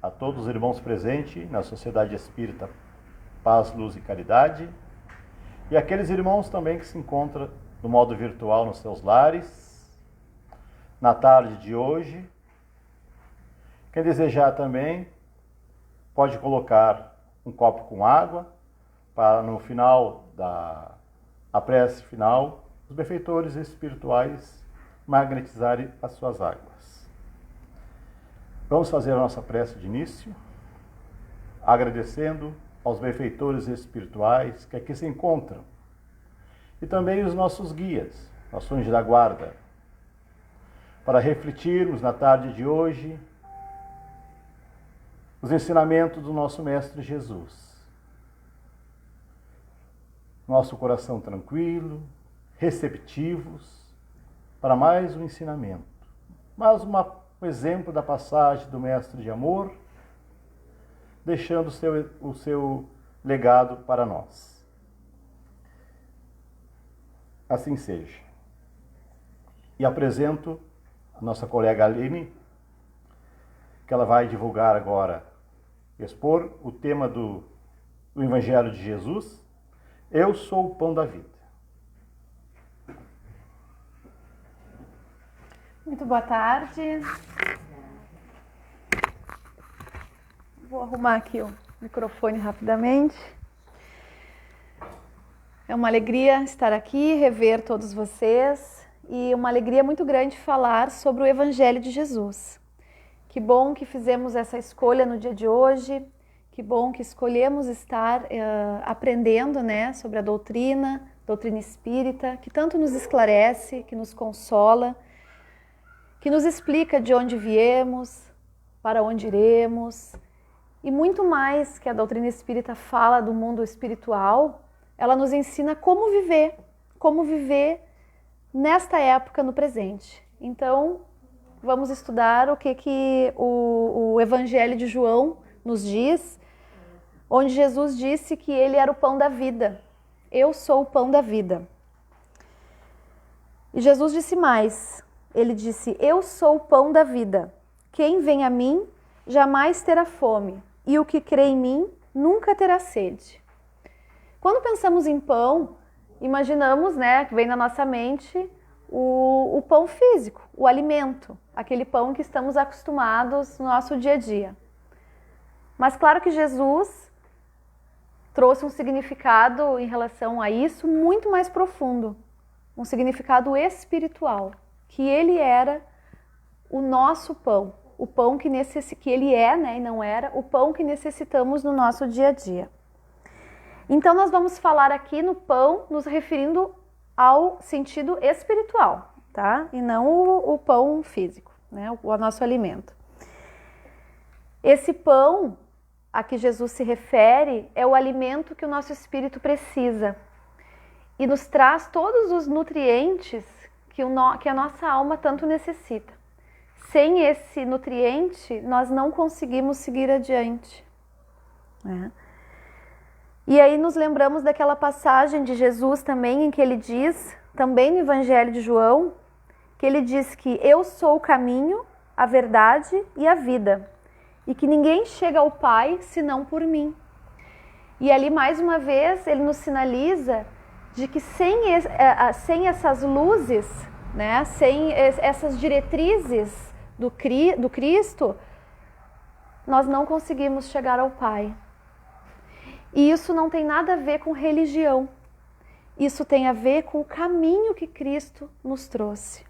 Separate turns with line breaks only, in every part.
a todos os irmãos presentes na Sociedade Espírita Paz, Luz e Caridade, e aqueles irmãos também que se encontram no modo virtual nos seus lares, na tarde de hoje. Quem desejar também pode colocar um copo com água para no final a prece final, os benfeitores espirituais magnetizarem as suas águas. Vamos fazer a nossa prece de início, agradecendo aos benfeitores espirituais que aqui se encontram e também os nossos guias, nossos anjos da guarda, para refletirmos na tarde de hoje os ensinamentos do nosso Mestre Jesus. Nosso coração tranquilo, receptivos para mais um ensinamento, mais um exemplo da passagem do Mestre de Amor, deixando o seu legado para nós. Assim seja. E apresento a nossa colega Aline, que ela vai divulgar agora, expor o tema do Evangelho de Jesus. Eu sou o pão da vida.
Muito boa tarde. Vou arrumar aqui o microfone rapidamente. É uma alegria estar aqui, rever todos vocês e uma alegria muito grande falar sobre o Evangelho de Jesus. Que bom que fizemos essa escolha no dia de hoje, que bom que escolhemos estar aprendendo, né, sobre a doutrina espírita, que tanto nos esclarece, que nos consola, que nos explica de onde viemos, para onde iremos, e muito mais que a doutrina espírita fala do mundo espiritual, ela nos ensina como viver nesta época, no presente. Então, vamos estudar o que o Evangelho de João nos diz, onde Jesus disse que ele era o pão da vida. Eu sou o pão da vida. E Jesus disse mais. Ele disse, eu sou o pão da vida. Quem vem a mim jamais terá fome, e o que crê em mim nunca terá sede. Quando pensamos em pão, imaginamos, né, que vem na nossa mente o pão físico, o alimento, aquele pão que estamos acostumados no nosso dia a dia. Mas claro que Jesus trouxe um significado em relação a isso muito mais profundo, um significado espiritual, que ele era o nosso pão, o pão que ele é, né, e não era, o pão que necessitamos no nosso dia a dia. Então nós vamos falar aqui no pão, nos referindo ao sentido espiritual, tá? E não o pão físico, né, o nosso alimento. Esse pão a que Jesus se refere é o alimento que o nosso espírito precisa e nos traz todos os nutrientes que a nossa alma tanto necessita. Sem esse nutriente, nós não conseguimos seguir adiante, né? E aí nos lembramos daquela passagem de Jesus também, em que ele diz, também no Evangelho de João, que ele diz que eu sou o caminho, a verdade e a vida, e que ninguém chega ao Pai senão por mim. E ali, mais uma vez, ele nos sinaliza de que sem essas luzes, né, sem essas diretrizes do Cristo, nós não conseguimos chegar ao Pai. E isso não tem nada a ver com religião. Isso tem a ver com o caminho que Cristo nos trouxe.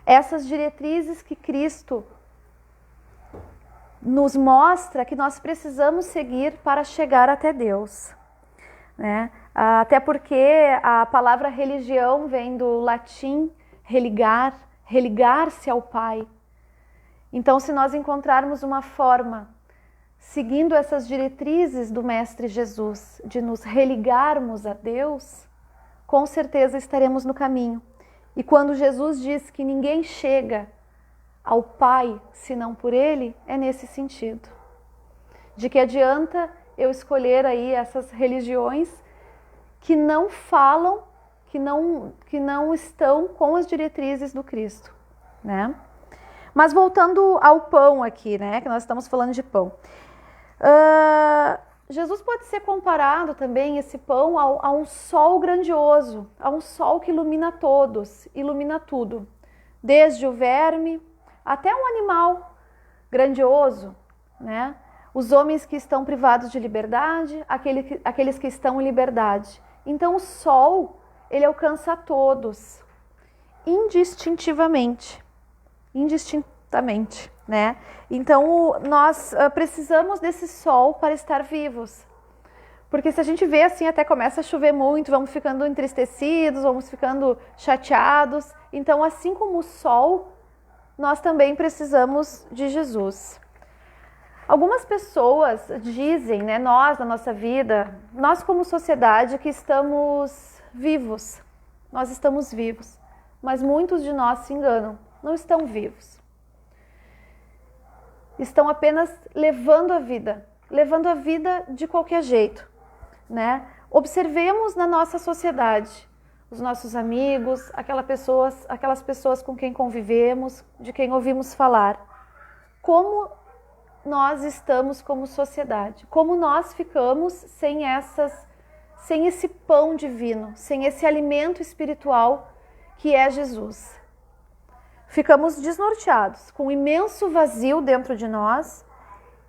Essas diretrizes que Cristo nos mostra que nós precisamos seguir para chegar até Deus, né? Até porque a palavra religião vem do latim religar, religar-se ao Pai. Então, se nós encontrarmos uma forma, seguindo essas diretrizes do Mestre Jesus, de nos religarmos a Deus, com certeza estaremos no caminho. E quando Jesus diz que ninguém chega ao Pai senão por Ele, é nesse sentido. De que adianta eu escolher aí essas religiões que não falam, que não estão com as diretrizes do Cristo, né? Mas voltando ao pão aqui, né? Que nós estamos falando de pão. Jesus pode ser comparado também, esse pão, a um sol grandioso, a um sol que ilumina todos, ilumina tudo. Desde o verme até um animal grandioso, né? Os homens que estão privados de liberdade, aqueles que estão em liberdade. Então o sol, ele alcança a todos, indistintamente, né? Então nós precisamos desse sol para estar vivos. Porque se a gente vê assim, até começa a chover muito, vamos ficando entristecidos, vamos ficando chateados. Então, assim como o sol, nós também precisamos de Jesus. Algumas pessoas dizem, né, nós, na nossa vida, nós como sociedade, que estamos vivos. Nós estamos vivos. Mas muitos de nós se enganam, não estão vivos. Estão apenas levando a vida de qualquer jeito, né? Observemos na nossa sociedade, os nossos amigos, aquelas pessoas com quem convivemos, de quem ouvimos falar. Como nós estamos como sociedade, como nós ficamos sem esse pão divino, sem esse alimento espiritual que é Jesus. Ficamos desnorteados, com um imenso vazio dentro de nós,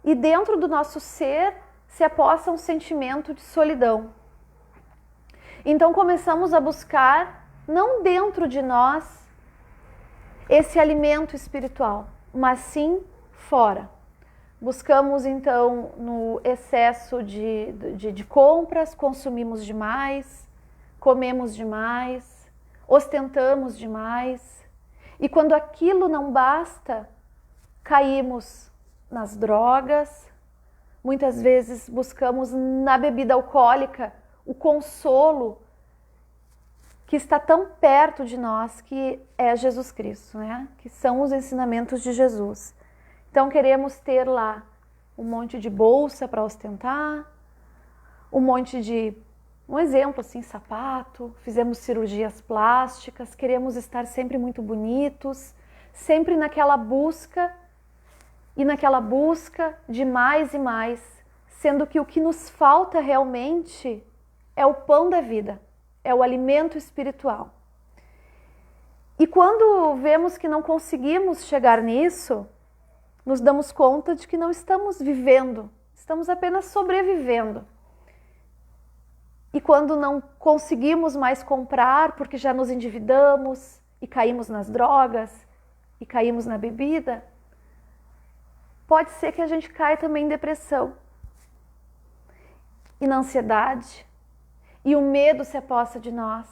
e dentro do nosso ser se aposta um sentimento de solidão. Então começamos a buscar, não dentro de nós, esse alimento espiritual, mas sim fora. Buscamos então no excesso de compras, consumimos demais, comemos demais, ostentamos demais. E quando aquilo não basta, caímos nas drogas. Muitas vezes buscamos na bebida alcoólica o consolo que está tão perto de nós, que é Jesus Cristo, né? Que são os ensinamentos de Jesus. Então queremos ter lá um monte de bolsa para ostentar, um exemplo assim, sapato, fizemos cirurgias plásticas, queremos estar sempre muito bonitos, sempre naquela busca de mais e mais, sendo que o que nos falta realmente é o pão da vida, é o alimento espiritual. E quando vemos que não conseguimos chegar nisso, nos damos conta de que não estamos vivendo, estamos apenas sobrevivendo. E quando não conseguimos mais comprar, porque já nos endividamos e caímos nas drogas e caímos na bebida, pode ser que a gente caia também em depressão e na ansiedade, e o medo se aposta de nós,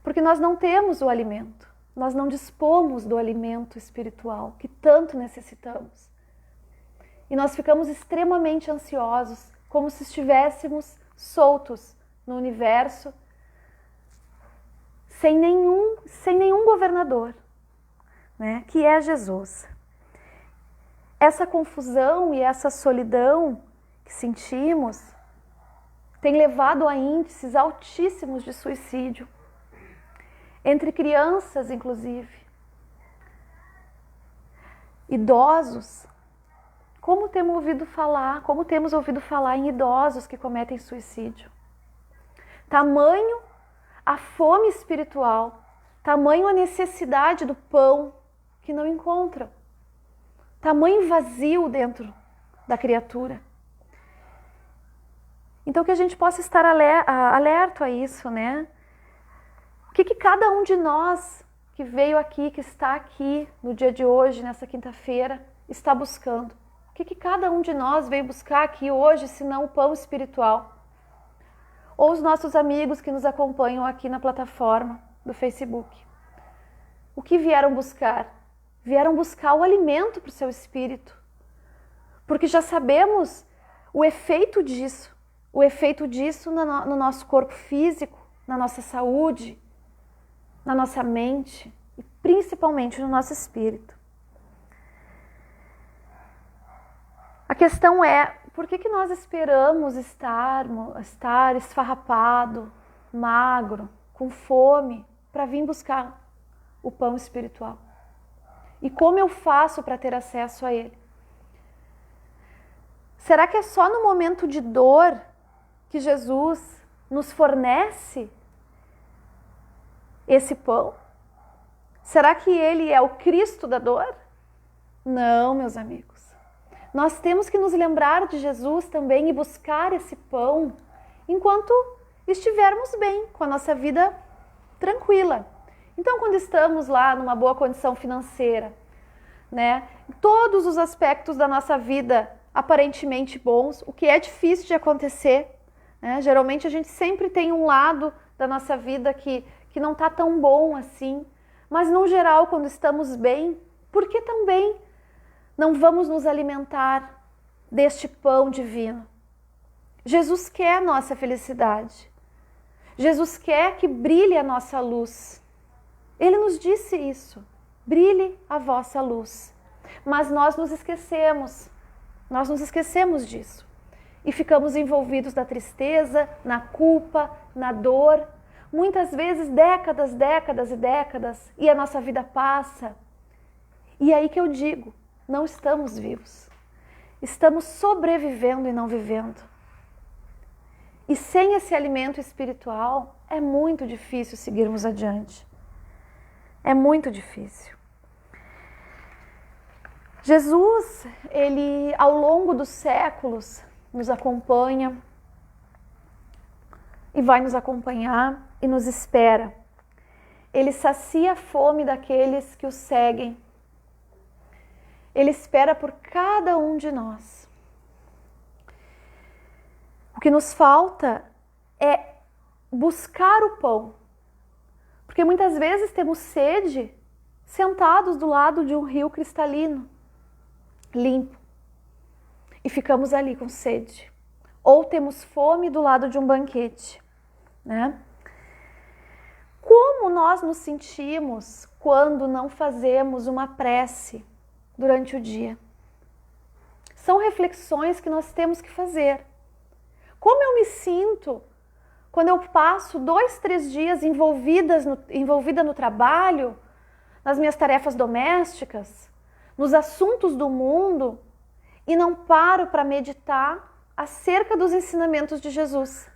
porque nós não temos o alimento, nós não dispomos do alimento espiritual que tanto necessitamos. E nós ficamos extremamente ansiosos, como se estivéssemos soltos no universo, sem nenhum governador, né? Que é Jesus. Essa confusão e essa solidão que sentimos tem levado a índices altíssimos de suicídio, entre crianças inclusive, idosos. Como temos ouvido falar em idosos que cometem suicídio? Tamanho a fome espiritual, tamanho a necessidade do pão que não encontram, tamanho vazio dentro da criatura. Então que a gente possa estar alerta a isso, né? O que cada um de nós que veio aqui, que está aqui no dia de hoje, nessa quinta-feira, está buscando? O que cada um de nós veio buscar aqui hoje, se não o pão espiritual? Ou os nossos amigos que nos acompanham aqui na plataforma do Facebook. O que vieram buscar? Vieram buscar o alimento para o seu espírito. Porque já sabemos o efeito disso no nosso corpo físico, na nossa saúde, na nossa mente e principalmente no nosso espírito. A questão é, por que nós esperamos estar esfarrapado, magro, com fome, para vir buscar o pão espiritual? E como eu faço para ter acesso a ele? Será que é só no momento de dor que Jesus nos fornece esse pão? Será que ele é o Cristo da dor? Não, meus amigos. Nós temos que nos lembrar de Jesus também e buscar esse pão enquanto estivermos bem, com a nossa vida tranquila. Então, quando estamos lá numa boa condição financeira, né, todos os aspectos da nossa vida aparentemente bons, o que é difícil de acontecer, né? Geralmente a gente sempre tem um lado da nossa vida que não está tão bom assim, mas no geral, quando estamos bem, por que também não vamos nos alimentar deste pão divino? Jesus quer a nossa felicidade. Jesus quer que brilhe a nossa luz. Ele nos disse isso. Brilhe a vossa luz. Mas nós nos esquecemos disso. E ficamos envolvidos na tristeza, na culpa, na dor. Muitas vezes décadas e décadas, e a nossa vida passa. E aí que eu digo, não estamos vivos. Estamos sobrevivendo e não vivendo. E sem esse alimento espiritual, é muito difícil seguirmos adiante. É muito difícil. Jesus, ele ao longo dos séculos nos acompanha e vai nos acompanhar e nos espera. Ele sacia a fome daqueles que o seguem. Ele espera por cada um de nós. O que nos falta é buscar o pão. Porque muitas vezes temos sede sentados do lado de um rio cristalino, limpo, e ficamos ali com sede. Ou temos fome do lado de um banquete, né? Como nós nos sentimos quando não fazemos uma prece durante o dia? São reflexões que nós temos que fazer. Como eu me sinto quando eu passo 2, 3 dias envolvida no trabalho, nas minhas tarefas domésticas, nos assuntos do mundo, e não paro para meditar acerca dos ensinamentos de Jesus?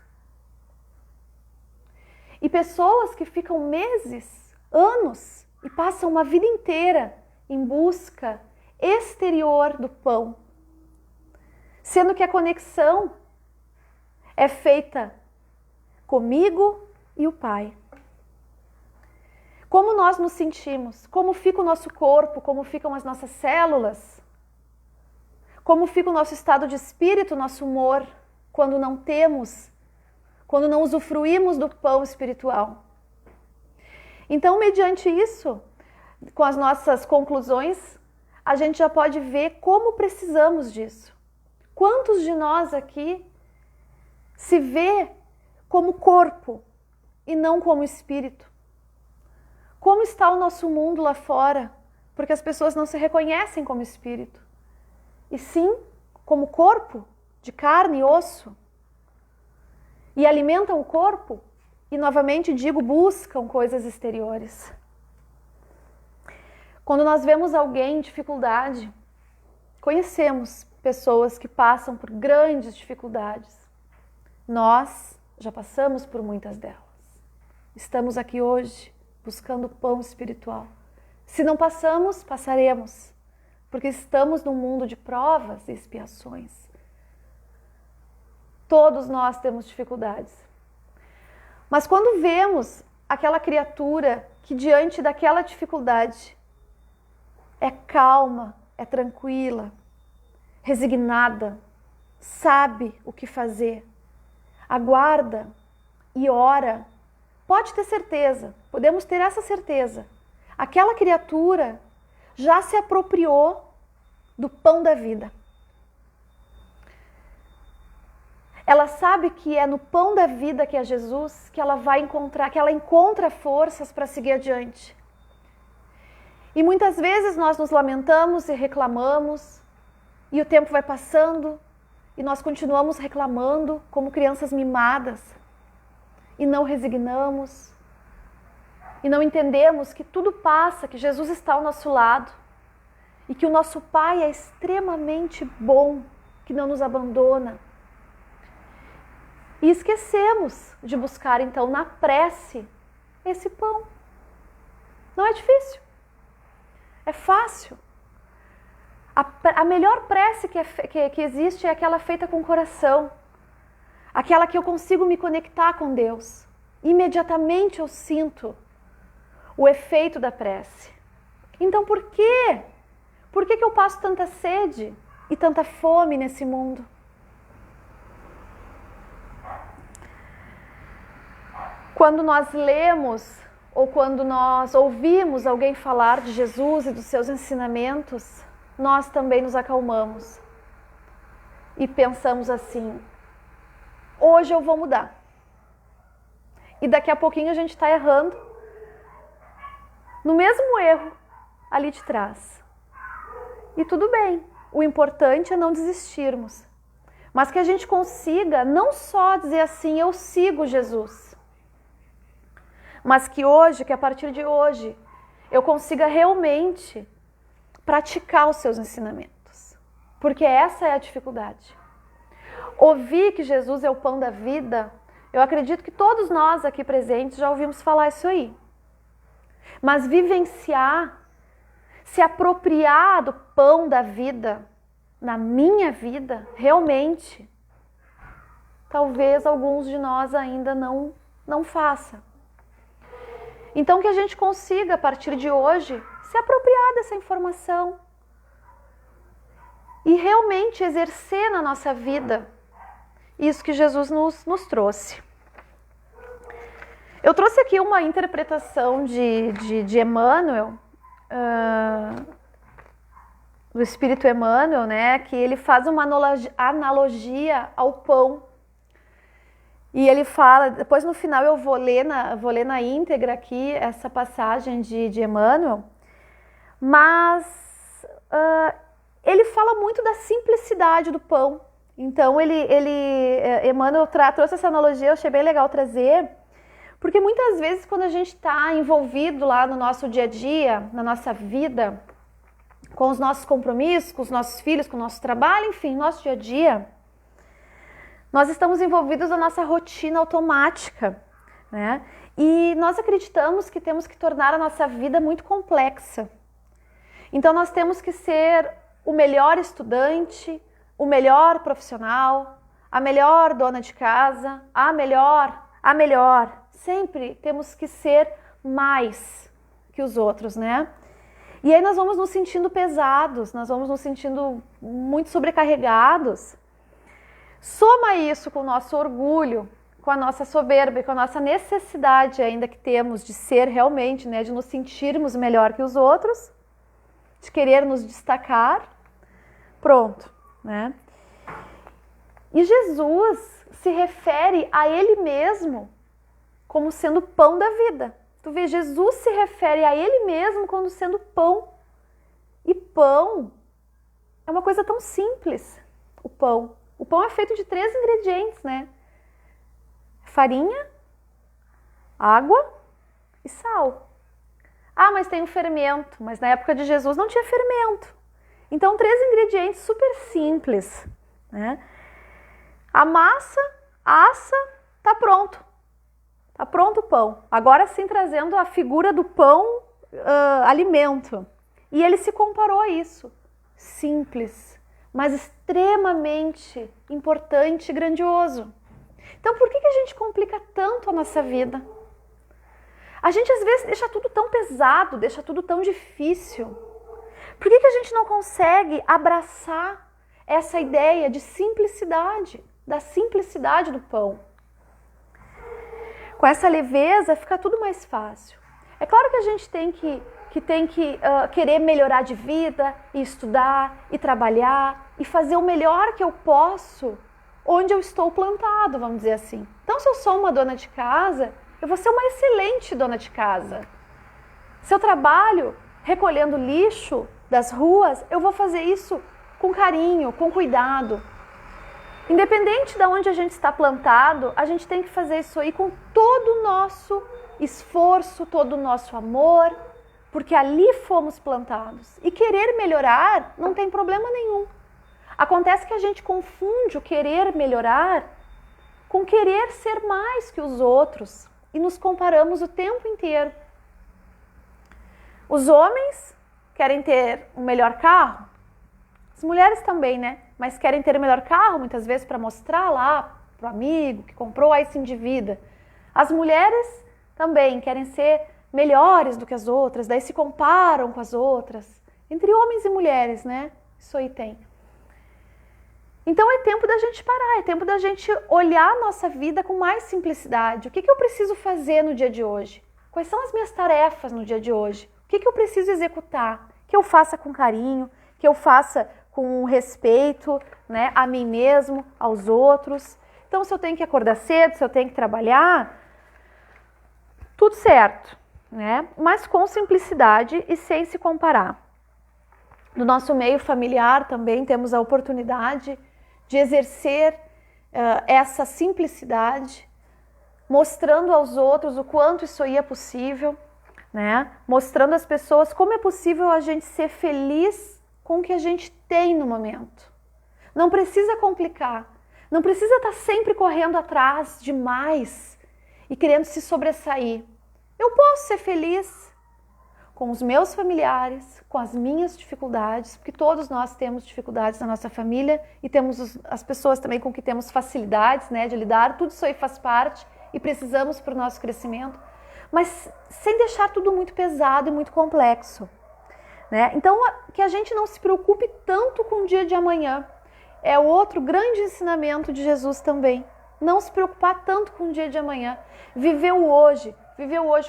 E pessoas que ficam meses, anos, e passam uma vida inteira em busca exterior do pão, sendo que a conexão é feita comigo e o Pai. Como nós nos sentimos? Como fica o nosso corpo? Como ficam as nossas células? Como fica o nosso estado de espírito, nosso humor, quando não usufruímos do pão espiritual? Então, mediante isso, com as nossas conclusões, a gente já pode ver como precisamos disso. Quantos de nós aqui se vê como corpo e não como espírito? Como está o nosso mundo lá fora? Porque as pessoas não se reconhecem como espírito, e sim como corpo de carne e osso. E alimentam o corpo e, novamente digo, buscam coisas exteriores. Quando nós vemos alguém em dificuldade, conhecemos pessoas que passam por grandes dificuldades. Nós já passamos por muitas delas. Estamos aqui hoje buscando pão espiritual. Se não passamos, passaremos, porque estamos num mundo de provas e expiações. Todos nós temos dificuldades. Mas quando vemos aquela criatura que diante daquela dificuldade é calma, é tranquila, resignada, sabe o que fazer, aguarda e ora, pode ter certeza, podemos ter essa certeza. Aquela criatura já se apropriou do pão da vida. Ela sabe que é no pão da vida, que é Jesus, que ela vai encontrar, que ela encontra forças para seguir adiante. E muitas vezes nós nos lamentamos e reclamamos, e o tempo vai passando, e nós continuamos reclamando como crianças mimadas, e não resignamos, e não entendemos que tudo passa, que Jesus está ao nosso lado, e que o nosso Pai é extremamente bom, que não nos abandona. E esquecemos de buscar, então, na prece, esse pão. Não é difícil. É fácil. A melhor prece que existe é aquela feita com o coração. Aquela que eu consigo me conectar com Deus. Imediatamente eu sinto o efeito da prece. Então por quê? Por que eu passo tanta sede e tanta fome nesse mundo? Quando nós lemos ou quando nós ouvimos alguém falar de Jesus e dos seus ensinamentos, nós também nos acalmamos e pensamos assim: hoje eu vou mudar. E daqui a pouquinho a gente está errando no mesmo erro ali de trás. E tudo bem, o importante é não desistirmos, mas que a gente consiga não só dizer assim: eu sigo Jesus, mas que hoje, que a partir de hoje, eu consiga realmente praticar os seus ensinamentos. Porque essa é a dificuldade. Ouvir que Jesus é o pão da vida, eu acredito que todos nós aqui presentes já ouvimos falar isso aí. Mas vivenciar, se apropriar do pão da vida na minha vida, realmente, talvez alguns de nós ainda não façam. Então que a gente consiga, a partir de hoje, se apropriar dessa informação e realmente exercer na nossa vida isso que Jesus nos trouxe. Eu trouxe aqui uma interpretação de Emmanuel, do Espírito Emmanuel, né, que ele faz uma analogia ao pão. E ele fala, depois no final eu vou ler na íntegra aqui essa passagem de Emmanuel, mas ele fala muito da simplicidade do pão. Então Emmanuel trouxe essa analogia, eu achei bem legal trazer, porque muitas vezes quando a gente está envolvido lá no nosso dia a dia, na nossa vida, com os nossos compromissos, com os nossos filhos, com o nosso trabalho, enfim, nosso dia a dia, nós estamos envolvidos na nossa rotina automática, né? E nós acreditamos que temos que tornar a nossa vida muito complexa. Então nós temos que ser o melhor estudante, o melhor profissional, a melhor dona de casa, a melhor. Sempre temos que ser mais que os outros, né? E aí nós vamos nos sentindo pesados, nós vamos nos sentindo muito sobrecarregados. Soma isso com o nosso orgulho, com a nossa soberba e com a nossa necessidade ainda que temos de ser realmente, né, de nos sentirmos melhor que os outros, de querer nos destacar. Pronto, né? E Jesus se refere a Ele mesmo como sendo pão da vida. Tu vê, Jesus se refere a Ele mesmo como sendo pão. E pão é uma coisa tão simples, o pão. O pão é feito de 3 ingredientes, né? Farinha, água e sal. Ah, mas tem o fermento. Mas na época de Jesus não tinha fermento. Então, 3 ingredientes super simples, né? A massa, assa, tá pronto. Tá pronto o pão. Agora sim trazendo a figura do pão, alimento. E ele se comparou a isso. Simples, mas extremamente importante e grandioso. Então por que a gente complica tanto a nossa vida? A gente às vezes deixa tudo tão pesado, deixa tudo tão difícil. Por que a gente não consegue abraçar essa ideia de simplicidade, da simplicidade do pão? Com essa leveza fica tudo mais fácil. É claro que a gente tem que querer melhorar de vida, e estudar, e trabalhar, e fazer o melhor que eu posso onde eu estou plantado, vamos dizer assim. Então, se eu sou uma dona de casa, eu vou ser uma excelente dona de casa. Se eu trabalho recolhendo lixo das ruas, eu vou fazer isso com carinho, com cuidado. Independente de onde a gente está plantado, a gente tem que fazer isso aí com todo o nosso esforço, todo o nosso amor, porque ali fomos plantados. E querer melhorar não tem problema nenhum. Acontece que a gente confunde o querer melhorar com querer ser mais que os outros e nos comparamos o tempo inteiro. Os homens querem ter um melhor carro, as mulheres também, né? Mas querem ter o melhor carro muitas vezes para mostrar lá pro amigo que comprou, aí se endivida. As mulheres também querem ser melhores do que as outras, daí se comparam com as outras. Entre homens e mulheres, né? Isso aí tem. Então é tempo da gente parar, é tempo da gente olhar a nossa vida com mais simplicidade. O que eu preciso fazer no dia de hoje? Quais são as minhas tarefas no dia de hoje? O que eu preciso executar? Que eu faça com carinho, que eu faça com respeito, né, a mim mesmo, aos outros. Então, se eu tenho que acordar cedo, se eu tenho que trabalhar, tudo certo, né? Mas com simplicidade e sem se comparar. No nosso meio familiar também temos a oportunidade de exercer essa simplicidade, mostrando aos outros o quanto isso aí é possível, né? Mostrando às pessoas como é possível a gente ser feliz com o que a gente tem no momento. Não precisa complicar, não precisa estar sempre correndo atrás demais e querendo se sobressair. Eu posso ser feliz com os meus familiares, com as minhas dificuldades, porque todos nós temos dificuldades na nossa família e temos as pessoas também com que temos facilidades, né, de lidar, tudo isso aí faz parte e precisamos para o nosso crescimento, mas sem deixar tudo muito pesado e muito complexo, né? Então, que a gente não se preocupe tanto com o dia de amanhã. É outro grande ensinamento de Jesus também. Não se preocupar tanto com o dia de amanhã. Viver o hoje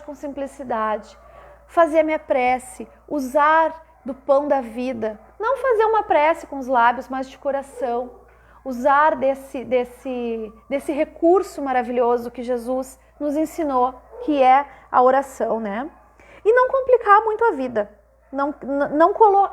com simplicidade. Fazer a minha prece, usar do pão da vida. Não fazer uma prece com os lábios, mas de coração. Usar desse recurso maravilhoso que Jesus nos ensinou, que é a oração, né? E não complicar muito a vida.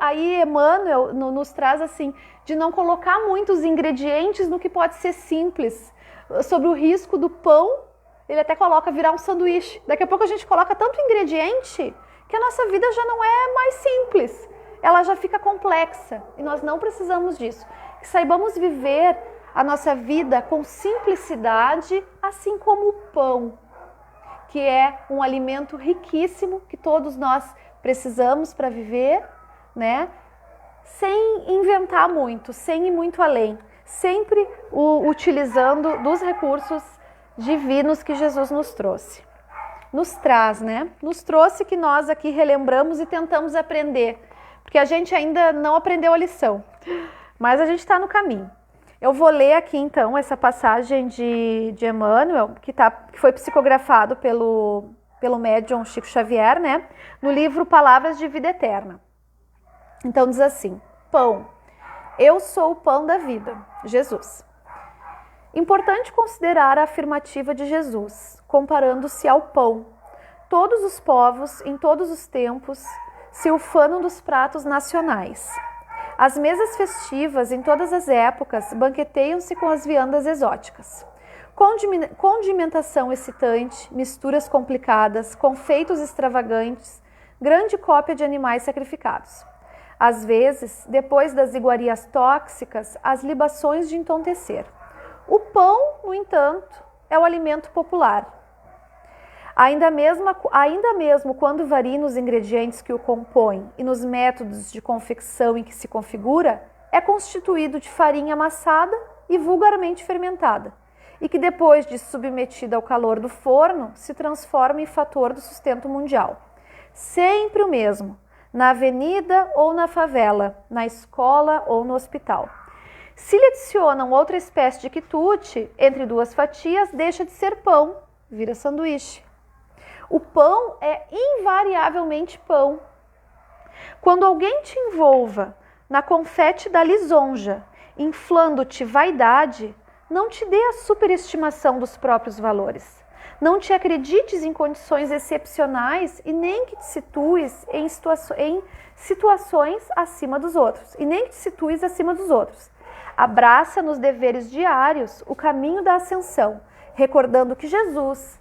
Aí Emmanuel nos traz assim, de não colocar muitos ingredientes no que pode ser simples. Sobre o risco do pão, ele até coloca virar um sanduíche. Daqui a pouco a gente coloca tanto ingrediente que a nossa vida já não é mais simples. Ela já fica complexa e nós não precisamos disso. Que saibamos viver a nossa vida com simplicidade, assim como o pão, que é um alimento riquíssimo que todos nós precisamos para viver, né? Sem inventar muito, sem ir muito além, sempre utilizando dos recursos divinos que Jesus nos trouxe. Nos traz, né? Nos trouxe, que nós aqui relembramos e tentamos aprender, porque a gente ainda não aprendeu a lição, mas a gente está no caminho. Eu vou ler aqui então essa passagem de Emmanuel, que foi psicografado pelo médium Chico Xavier, né? No livro Palavras de Vida Eterna. Então diz assim: pão, eu sou o pão da vida, Jesus. Importante considerar a afirmativa de Jesus, comparando-se ao pão. Todos os povos, em todos os tempos, se ufanam dos pratos nacionais. As mesas festivas, em todas as épocas, banqueteiam-se com as viandas exóticas. Condimentação excitante, misturas complicadas, confeitos extravagantes, grande cópia de animais sacrificados. Às vezes, depois das iguarias tóxicas, as libações de entontecer. O pão, no entanto, é o alimento popular. Ainda mesmo quando varia nos ingredientes que o compõem e nos métodos de confecção em que se configura, é constituído de farinha amassada e vulgarmente fermentada, e que depois de submetida ao calor do forno, se transforma em fator do sustento mundial. Sempre o mesmo, na avenida ou na favela, na escola ou no hospital. Se lhe adicionam outra espécie de quitute, entre duas fatias, deixa de ser pão, vira sanduíche. O pão é invariavelmente pão. Quando alguém te envolva na confete da lisonja, inflando-te vaidade, não te dê a superestimação dos próprios valores. Não te acredites em condições excepcionais e nem que te situes em situações acima dos outros. Abraça nos deveres diários o caminho da ascensão, recordando que Jesus,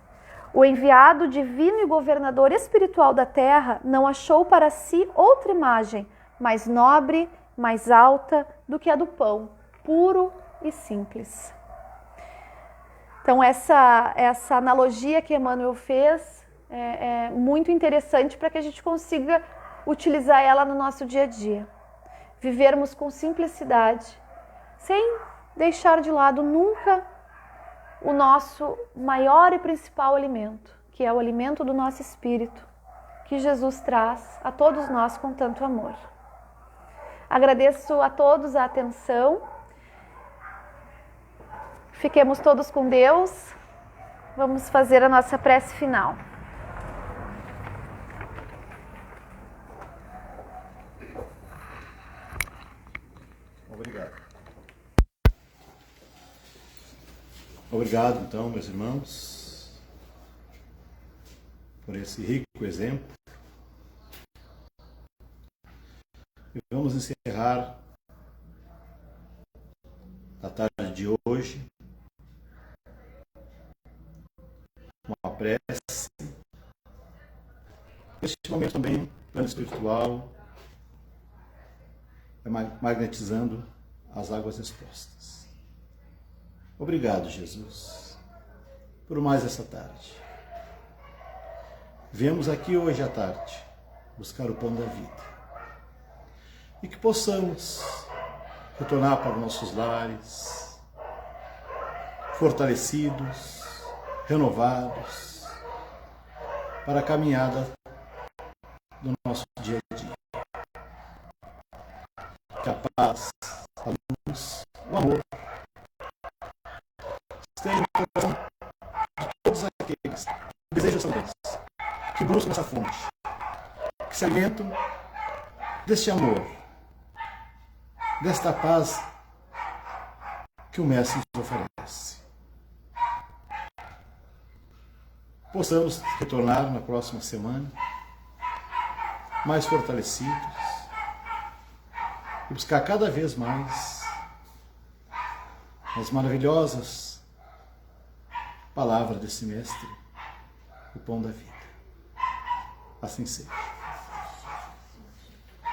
O enviado divino e governador espiritual da terra não achou para si outra imagem mais nobre, mais alta do que a do pão, puro e simples. Então essa analogia que Emmanuel fez é muito interessante para que a gente consiga utilizar ela no nosso dia a dia. Vivermos com simplicidade, sem deixar de lado nunca o nosso maior e principal alimento, que é o alimento do nosso espírito, que Jesus traz a todos nós com tanto amor. Agradeço a todos a atenção. Fiquemos todos com Deus. Vamos fazer a nossa prece final.
Obrigado. Obrigado, então, meus irmãos, por esse rico exemplo. E vamos encerrar a tarde de hoje uma prece. Neste momento também, o plano espiritual é magnetizando as águas expostas. Obrigado, Jesus, por mais essa tarde. Viemos aqui hoje à tarde buscar o pão da vida. E que possamos retornar para nossos lares, fortalecidos, renovados, para a caminhada do nosso dia a dia. Que a paz, a luz, o amor esteja no coração de todos aqueles que desejam essa mudança, que buscam essa fonte, que se alimentam deste amor, desta paz que o Mestre nos oferece. Possamos retornar na próxima semana mais fortalecidos e buscar cada vez mais as maravilhosas palavras desse Mestre, o pão da vida. Assim seja.